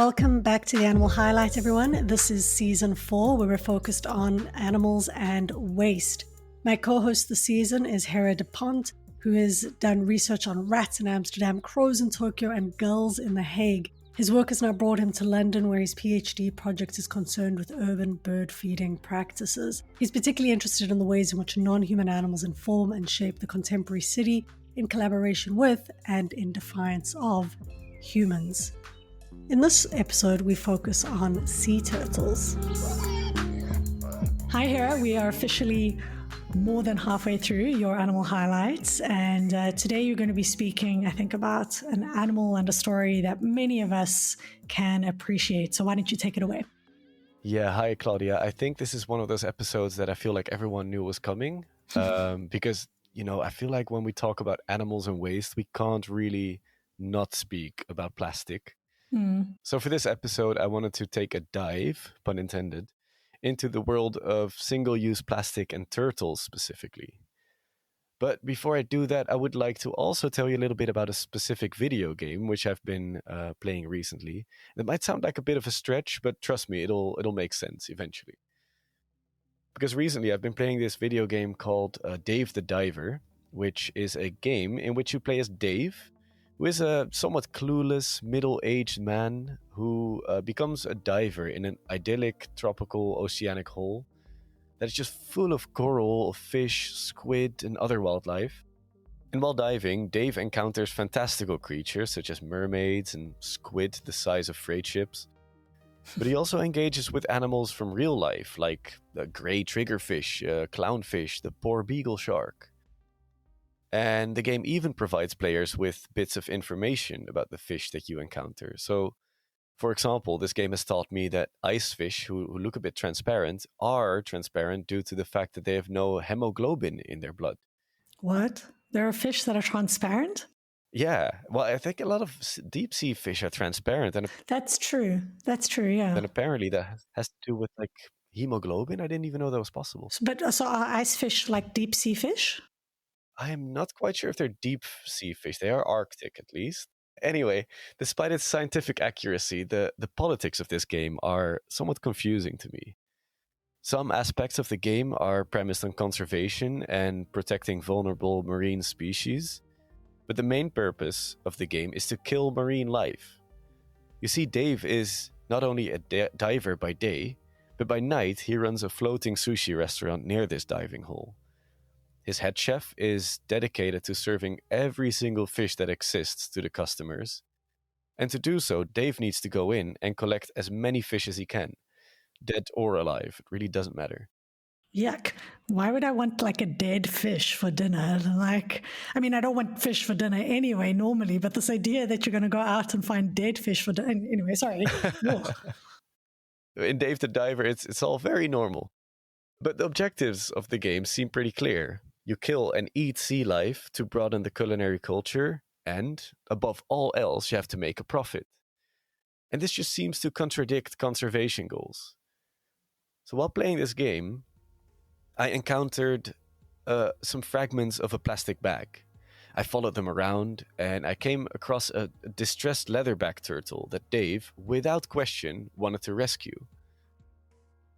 Welcome back to the Animal Highlight, everyone. This is season 4, where we're focused on animals and waste. My co-host this season is Herre de Bondt, who has done research on rats in Amsterdam, crows in Tokyo, and gulls in The Hague. His work has now brought him to London, where his PhD project is concerned with urban bird feeding practices. He's particularly interested in the ways in which non-human animals inform and shape the contemporary city in collaboration with and in defiance of humans. In this episode, we focus on sea turtles. Hi, Herre. We are officially more than halfway through your animal highlights, and today you're going to be speaking, I think, about an animal and a story that many of us can appreciate. So why don't you take it away? Yeah, hi, Claudia. I think this is one of those episodes that I feel like everyone knew was coming because, I feel like when we talk about animals and waste, we can't really not speak about plastic. So for this episode, I wanted to take a dive, pun intended, into the world of single-use plastic and turtles specifically. But before I do that, I would like to also tell you a little bit about a specific video game which I've been playing recently. It might sound like a bit of a stretch, but trust me, it'll make sense eventually. Because recently I've been playing this video game called Dave the Diver, which is a game in which you play as Dave, who is a somewhat clueless middle-aged man who becomes a diver in an idyllic tropical oceanic hole that is just full of coral, fish, squid, and other wildlife. And while diving, Dave encounters fantastical creatures such as mermaids and squid the size of freight ships. But he also engages with animals from real life, like the grey triggerfish, clownfish, the poor beagle shark. And the game even provides players with bits of information about the fish that you encounter. So, for example, this game has taught me that ice fish, who look a bit transparent, are transparent due to the fact that they have no hemoglobin in their blood. What? There are fish that are transparent? Yeah, well, I think a lot of deep sea fish are transparent. And That's true, yeah. And apparently that has to do with like hemoglobin. I didn't even know that was possible. So are ice fish like deep sea fish? I am not quite sure if they're deep sea fish. They are Arctic, at least. Anyway, despite its scientific accuracy, the politics of this game are somewhat confusing to me. Some aspects of the game are premised on conservation and protecting vulnerable marine species, but the main purpose of the game is to kill marine life. You see, Dave is not only a diver by day, but by night he runs a floating sushi restaurant near this diving hole. His head chef is dedicated to serving every single fish that exists to the customers. And to do so, Dave needs to go in and collect as many fish as he can, dead or alive. It really doesn't matter. Yuck. Why would I want like a dead fish for dinner? I don't want fish for dinner anyway, normally, but this idea that you're going to go out and find dead fish for dinner. Anyway, sorry. In Dave the Diver, it's all very normal. But the objectives of the game seem pretty clear. You kill and eat sea life to broaden the culinary culture, and, above all else, you have to make a profit. And this just seems to contradict conservation goals. So while playing this game, I encountered some fragments of a plastic bag. I followed them around, and I came across a distressed leatherback turtle that Dave, without question, wanted to rescue.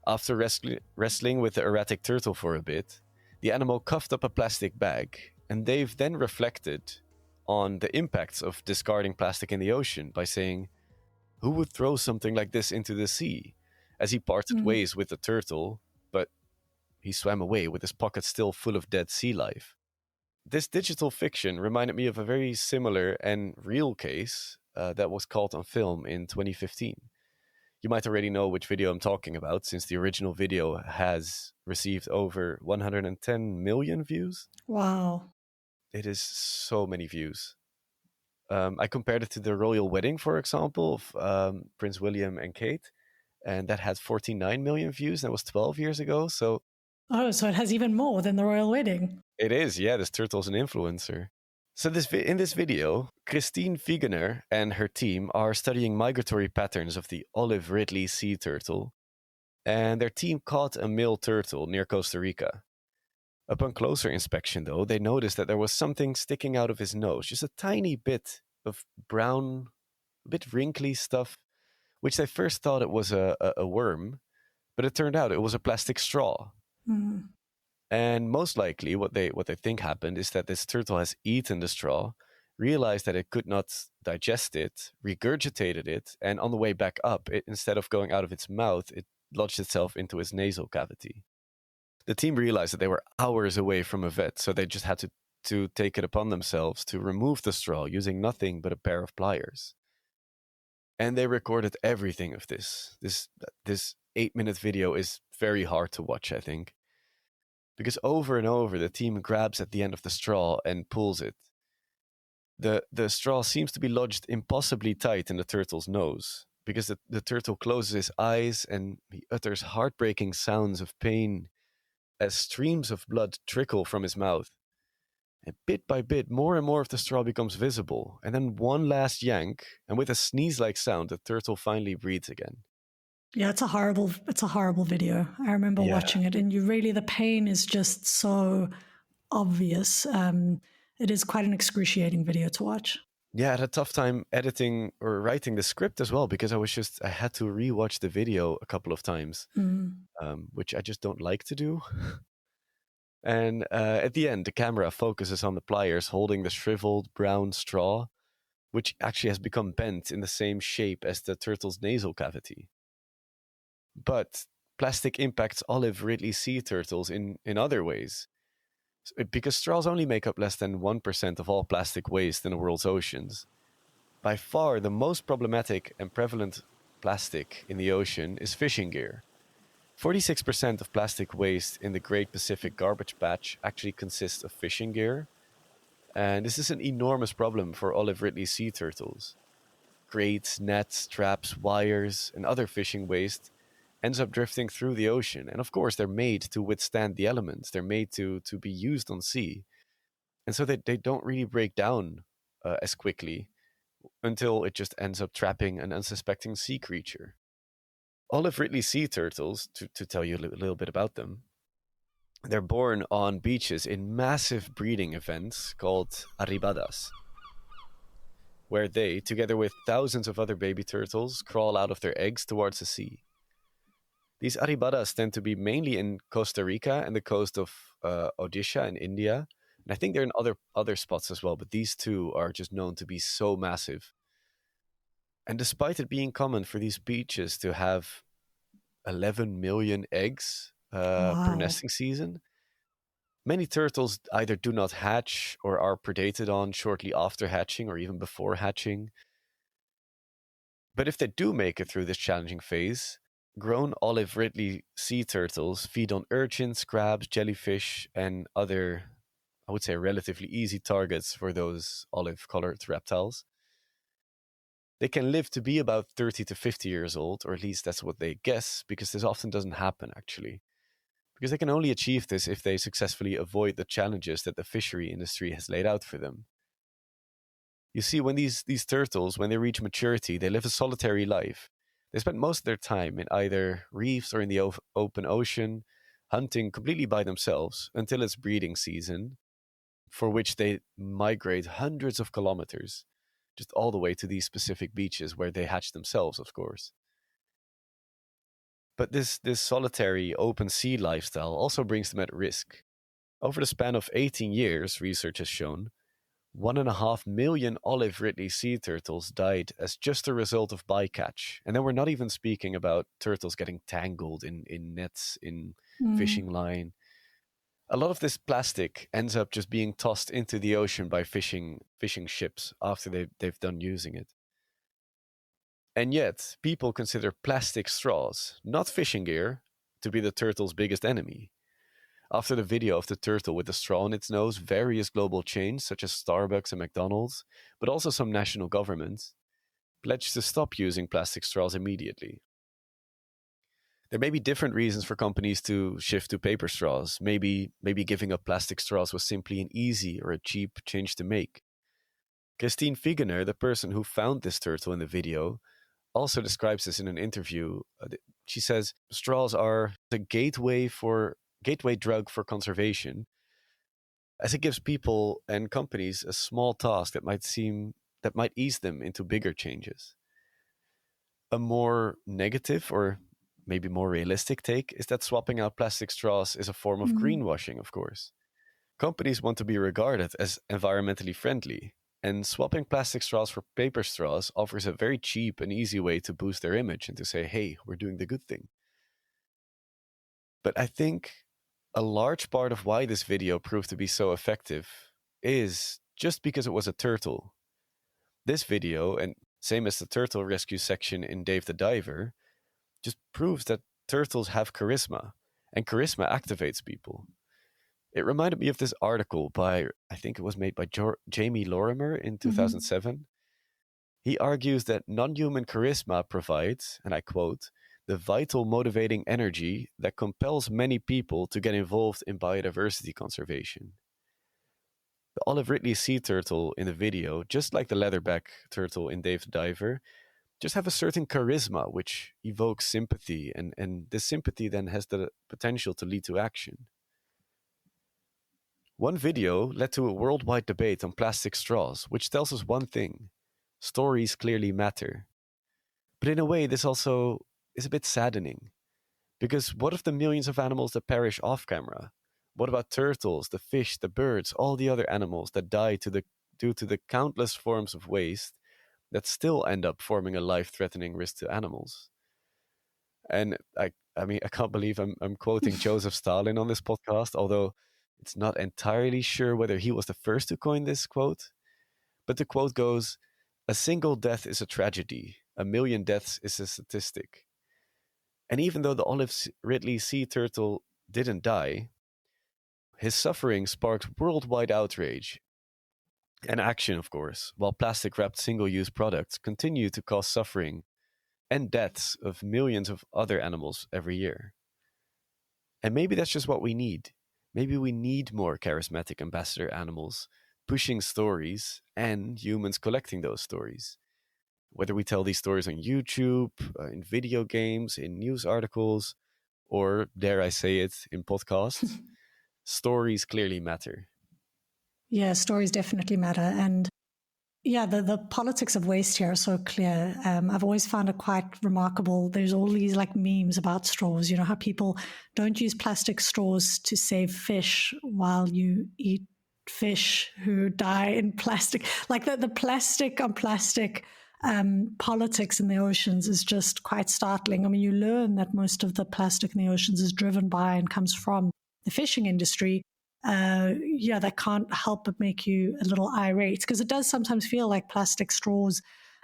After wrestling with the erratic turtle for a bit, the animal coughed up a plastic bag, and Dave then reflected on the impacts of discarding plastic in the ocean by saying, "Who would throw something like this into the sea?" As he parted ways with the turtle, but he swam away with his pocket still full of dead sea life. This digital fiction reminded me of a very similar and real case that was caught on film in 2015. You might already know which video I'm talking about, since the original video has received over 110 million views. Wow. It is so many views. I compared it to the royal wedding, for example, of Prince William and Kate, and that had 49 million views. That was 12 years ago. So it has even more than the royal wedding. It is, yeah. This turtle's an influencer. So in this video, Christine Wegener and her team are studying migratory patterns of the olive ridley sea turtle, and their team caught a male turtle near Costa Rica. Upon closer inspection, though, they noticed that there was something sticking out of his nose, just a tiny bit of brown, a bit wrinkly stuff, which they first thought it was a worm, but it turned out it was a plastic straw. Mm. And most likely what they think happened is that this turtle has eaten the straw, realized that it could not digest it, regurgitated it, and on the way back up, instead of going out of its mouth, it lodged itself into its nasal cavity. The team realized that they were hours away from a vet, so they just had to take it upon themselves to remove the straw using nothing but a pair of pliers. And they recorded everything of this. This 8-minute video is very hard to watch, I think. Because over and over, the team grabs at the end of the straw and pulls it. The straw seems to be lodged impossibly tight in the turtle's nose, because the turtle closes his eyes and he utters heartbreaking sounds of pain as streams of blood trickle from his mouth. And bit by bit, more and more of the straw becomes visible. And then one last yank, and with a sneeze-like sound, the turtle finally breathes again. Yeah, it's a horrible video. I remember watching it, and the pain is just so obvious. It is quite an excruciating video to watch. Yeah, I had a tough time editing or writing the script as well, because I had to rewatch the video a couple of times, which I just don't like to do. And at the end, the camera focuses on the pliers holding the shriveled brown straw, which actually has become bent in the same shape as the turtle's nasal cavity. But plastic impacts olive Ridley sea turtles in other ways. Because straws only make up less than 1% of all plastic waste in the world's oceans. By far, the most problematic and prevalent plastic in the ocean is fishing gear. 46% of plastic waste in the Great Pacific Garbage Patch actually consists of fishing gear. And this is an enormous problem for olive Ridley sea turtles. Grates, nets, traps, wires, and other fishing waste ends up drifting through the ocean. And of course, they're made to withstand the elements. They're made to be used on sea. And so they don't really break down as quickly until it just ends up trapping an unsuspecting sea creature. Olive Ridley sea turtles, to tell you a little bit about them, they're born on beaches in massive breeding events called arribadas, where they, together with thousands of other baby turtles, crawl out of their eggs towards the sea. These arribadas tend to be mainly in Costa Rica and the coast of Odisha in India. And I think they're in other spots as well, but these two are just known to be so massive. And despite it being common for these beaches to have 11 million eggs per nesting season, many turtles either do not hatch or are predated on shortly after hatching or even before hatching. But if they do make it through this challenging phase, grown olive Ridley sea turtles feed on urchins, crabs, jellyfish, and other, I would say, relatively easy targets for those olive-colored reptiles. They can live to be about 30 to 50 years old, or at least that's what they guess, because this often doesn't happen, actually. Because they can only achieve this if they successfully avoid the challenges that the fishery industry has laid out for them. You see, when these turtles, when they reach maturity, they live a solitary life. They spend most of their time in either reefs or in the open ocean, hunting completely by themselves until it's breeding season, for which they migrate hundreds of kilometers, just all the way to these specific beaches where they hatch themselves, of course. But this solitary open sea lifestyle also brings them at risk. Over the span of 18 years, research has shown, 1.5 million olive Ridley sea turtles died as just a result of bycatch. And then we're not even speaking about turtles getting tangled in nets, in fishing line. A lot of this plastic ends up just being tossed into the ocean by fishing ships after they've done using it. And yet, people consider plastic straws, not fishing gear, to be the turtle's biggest enemy. After the video of the turtle with the straw in its nose, various global chains such as Starbucks and McDonald's, but also some national governments, pledged to stop using plastic straws immediately. There may be different reasons for companies to shift to paper straws. Maybe giving up plastic straws was simply an easy or a cheap change to make. Christine Figener, the person who found this turtle in the video, also describes this in an interview. She says straws are a gateway drug for conservation, as it gives people and companies a small task that might ease them into bigger changes. A more negative or maybe more realistic take is that swapping out plastic straws is a form of greenwashing, of course. Companies want to be regarded as environmentally friendly, and swapping plastic straws for paper straws offers a very cheap and easy way to boost their image and to say, hey, we're doing the good thing. But I think a large part of why this video proved to be so effective is just because it was a turtle. This video, and same as the turtle rescue section in Dave the Diver, just proves that turtles have charisma, and charisma activates people. It reminded me of this article by, I think it was made by Jamie Lorimer in 2007. He argues that non-human charisma provides, and I quote, the vital motivating energy that compels many people to get involved in biodiversity conservation. The olive Ridley sea turtle in the video, just like the leatherback turtle in Dave the Diver, just have a certain charisma which evokes sympathy, and this sympathy then has the potential to lead to action. One video led to a worldwide debate on plastic straws, which tells us one thing: stories clearly matter. But in a way, this also is a bit saddening. Because what of the millions of animals that perish off camera? What about turtles, the fish, the birds, all the other animals that die due to the countless forms of waste that still end up forming a life-threatening risk to animals? And I mean, I can't believe I'm quoting Joseph Stalin on this podcast, although it's not entirely sure whether he was the first to coin this quote. But the quote goes, "A single death is a tragedy. A million deaths is a statistic." And even though the olive Ridley sea turtle didn't die, his suffering sparked worldwide outrage and action, of course, while plastic-wrapped single-use products continue to cause suffering and deaths of millions of other animals every year. And maybe that's just what we need. Maybe we need more charismatic ambassador animals pushing stories and humans collecting those stories. Whether we tell these stories on YouTube, in video games, in news articles, or, dare I say it, in podcasts, stories clearly matter. Yeah, stories definitely matter. And yeah, the politics of waste here are so clear. I've always found it quite remarkable. There's all these like memes about straws, you know, how people don't use plastic straws to save fish while you eat fish who die in plastic. Like the plastic on plastic politics in the oceans is just quite startling. I mean, you learn that most of the plastic in the oceans is driven by and comes from the fishing industry. That can't help but make you a little irate, because it does sometimes feel like plastic straws.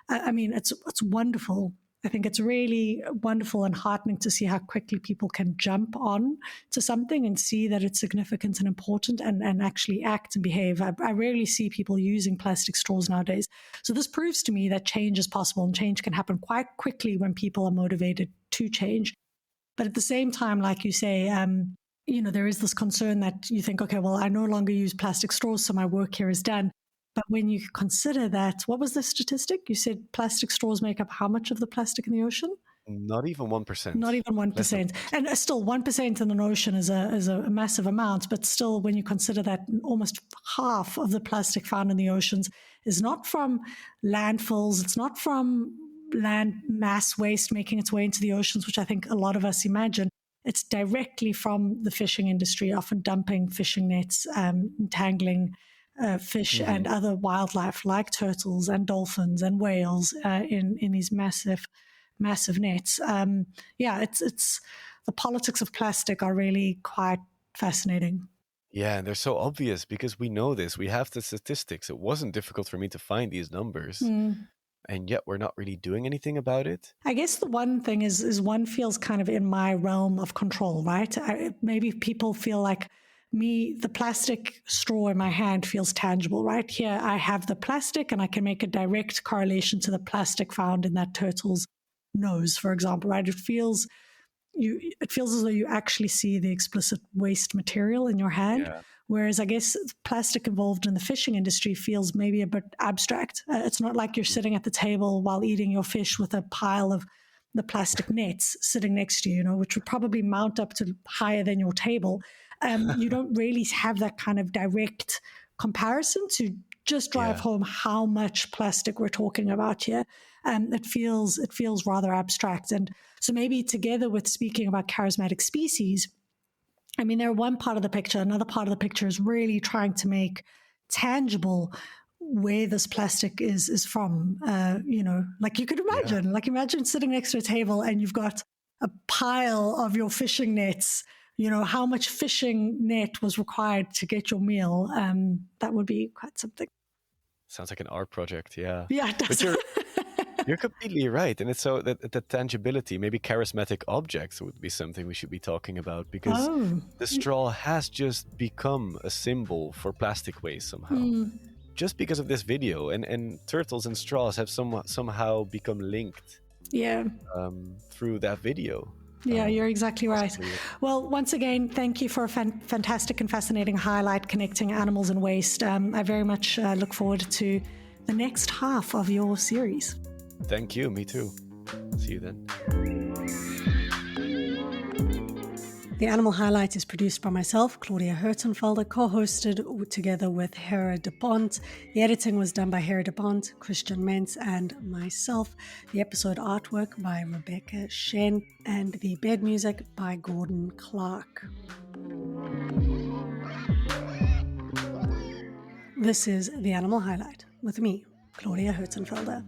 I mean, it's wonderful. I think it's really wonderful and heartening to see how quickly people can jump on to something and see that it's significant and important and actually act and behave. I rarely see people using plastic straws nowadays. So this proves to me that change is possible, and change can happen quite quickly when people are motivated to change. But at the same time, like you say, there is this concern that you think, okay, well, I no longer use plastic straws, so my work here is done. But when you consider that, what was the statistic? You said plastic straws make up how much of the plastic in the ocean? Not even 1%. Not even 1%. And still, 1% in an ocean is a massive amount. But still, when you consider that almost half of the plastic found in the oceans is not from landfills, it's not from land mass waste making its way into the oceans, which I think a lot of us imagine. It's directly from the fishing industry, often dumping fishing nets, entangling fish and other wildlife like turtles and dolphins and whales in these massive nets. It's the politics of plastic are really quite fascinating. Yeah, and they're so obvious because we know this. We have the statistics. It wasn't difficult for me to find these numbers. And yet we're not really doing anything about it. I guess the one thing is one feels kind of in my realm of control, right? Maybe people feel like the plastic straw in my hand feels tangible, right? Here I have the plastic and I can make a direct correlation to the plastic found in that turtle's nose, for example, right? It feels as though you actually see the explicit waste material in your hand. Yeah. Whereas I guess plastic involved in the fishing industry feels maybe a bit abstract. It's not like you're sitting at the table while eating your fish with a pile of the plastic nets sitting next to you, which would probably mount up to higher than your table. You don't really have that kind of direct comparison to just drive home how much plastic we're talking about here. it feels rather abstract. And so maybe together with speaking about charismatic species, I mean, they're one part of the picture. Another part of the picture is really trying to make tangible where this plastic is from. Like you could imagine, imagine sitting next to a table and you've got a pile of your fishing nets. How much fishing net was required to get your meal. That would be quite something. Sounds like an art project, yeah. Yeah, it does. But you're completely right. And it's so that the tangibility, maybe charismatic objects would be something we should be talking about, because the straw has just become a symbol for plastic waste somehow. Just because of this video, and turtles and straws have somehow become linked through that video. Yeah, you're exactly right. Well, once again, thank you for a fantastic and fascinating highlight connecting animals and waste. I very much look forward to the next half of your series. Thank you. Me too. See you then. The Animal Highlight is produced by myself, Claudia Hirtenfelder, co-hosted together with Herre de Bondt. The editing was done by Herre de Bondt, Christiaan Mentz, and myself. The episode artwork by Rebecca Shen, and the bed music by Gordon Clarke. This is The Animal Highlight with me, Claudia Hirtenfelder.